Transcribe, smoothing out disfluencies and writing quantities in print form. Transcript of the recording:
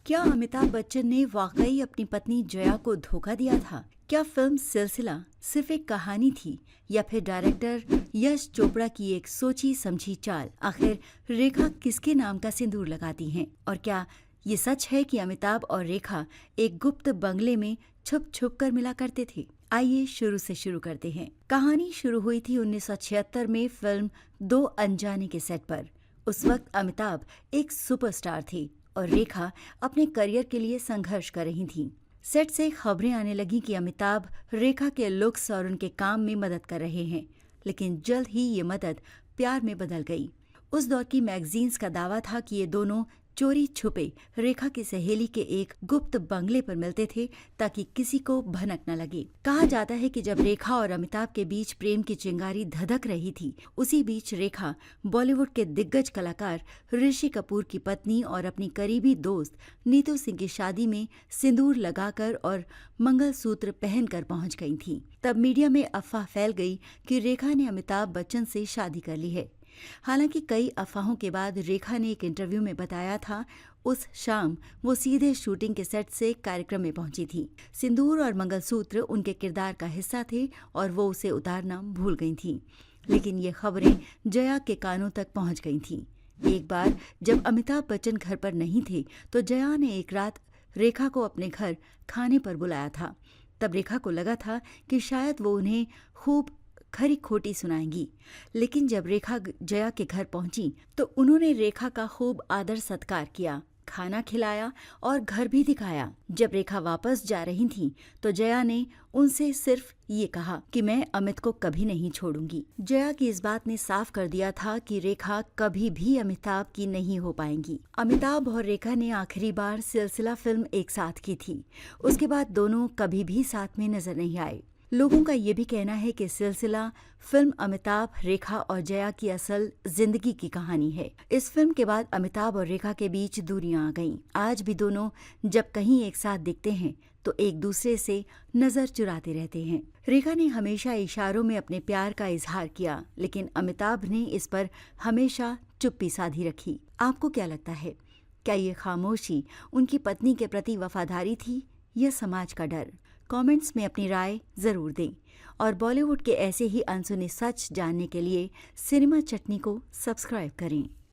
क्या अमिताभ बच्चन ने वाकई अपनी पत्नी जया को धोखा दिया था? क्या फिल्म सिलसिला सिर्फ एक कहानी थी या फिर डायरेक्टर यश चोपड़ा की एक सोची समझी चाल? आखिर रेखा किसके नाम का सिंदूर लगाती हैं? और क्या ये सच है कि अमिताभ और रेखा एक गुप्त बंगले में छुप छुप कर मिला करते थे? आइए शुरू से शुरू करते हैं। कहानी शुरू हुई थी 1976 में फिल्म दो अनजाने के सेट पर। उस वक्त अमिताभ एक सुपरस्टार थे और रेखा अपने करियर के लिए संघर्ष कर रही थीं। सेट से खबरें आने लगी कि अमिताभ रेखा के लुक्स और उनके काम में मदद कर रहे हैं, लेकिन जल्द ही ये मदद प्यार में बदल गई। उस दौर की मैगजीन्स का दावा था कि ये दोनों चोरी छुपे रेखा की सहेली के एक गुप्त बंगले पर मिलते थे ताकि किसी को भनक न लगे। कहा जाता है कि जब रेखा और अमिताभ के बीच प्रेम की चिंगारी धधक रही थी, उसी बीच रेखा बॉलीवुड के दिग्गज कलाकार ऋषि कपूर की पत्नी और अपनी करीबी दोस्त नीतू सिंह की शादी में सिंदूर लगाकर और मंगलसूत्र पहनकर पहुंच गई थी। तब मीडिया में अफवाह फैल गई कि रेखा ने अमिताभ बच्चन से शादी कर ली है। हालांकि कई अफवाहों के बाद रेखा ने एक इंटरव्यू में बताया था उस शाम वो सीधे शूटिंग के सेट से कार्यक्रम में पहुंची थी। सिंदूर और मंगलसूत्र उनके किरदार का हिस्सा थे और वो उसे उतारना भूल गई थी। लेकिन ये खबरें जया के कानों तक पहुंच गई थीं। एक बार जब अमिताभ बच्चन घर पर नहीं थे तो जया ने एक रात रेखा को अपने घर खाने पर बुलाया था। तब रेखा को लगा था कि शायद वो उन्हें खूब खरी खोटी सुनाएंगी, लेकिन जब रेखा जया के घर पहुंची तो उन्होंने रेखा का खूब आदर सत्कार किया, खाना खिलाया और घर भी दिखाया। जब रेखा वापस जा रही थी तो जया ने उनसे सिर्फ ये कहा कि मैं अमित को कभी नहीं छोड़ूंगी। जया की इस बात ने साफ कर दिया था कि रेखा कभी भी अमिताभ की नहीं हो पाएंगी। अमिताभ और रेखा ने आखिरी बार सिलसिला फिल्म एक साथ की थी। उसके बाद दोनों कभी भी साथ में नजर नहीं आए। लोगों का ये भी कहना है कि सिलसिला फिल्म अमिताभ, रेखा और जया की असल जिंदगी की कहानी है। इस फिल्म के बाद अमिताभ और रेखा के बीच दूरियां आ गईं। आज भी दोनों जब कहीं एक साथ दिखते हैं तो एक दूसरे से नजर चुराते रहते हैं। रेखा ने हमेशा इशारों में अपने प्यार का इजहार किया, लेकिन अमिताभ ने इस पर हमेशा चुप्पी साधी रखी। आपको क्या लगता है? क्या ये खामोशी उनकी पत्नी के प्रति वफादारी थी या समाज का डर? कमेंट्स में अपनी राय जरूर दें और बॉलीवुड के ऐसे ही अनसुने सच जानने के लिए सिनेमा चटनी को सब्सक्राइब करें।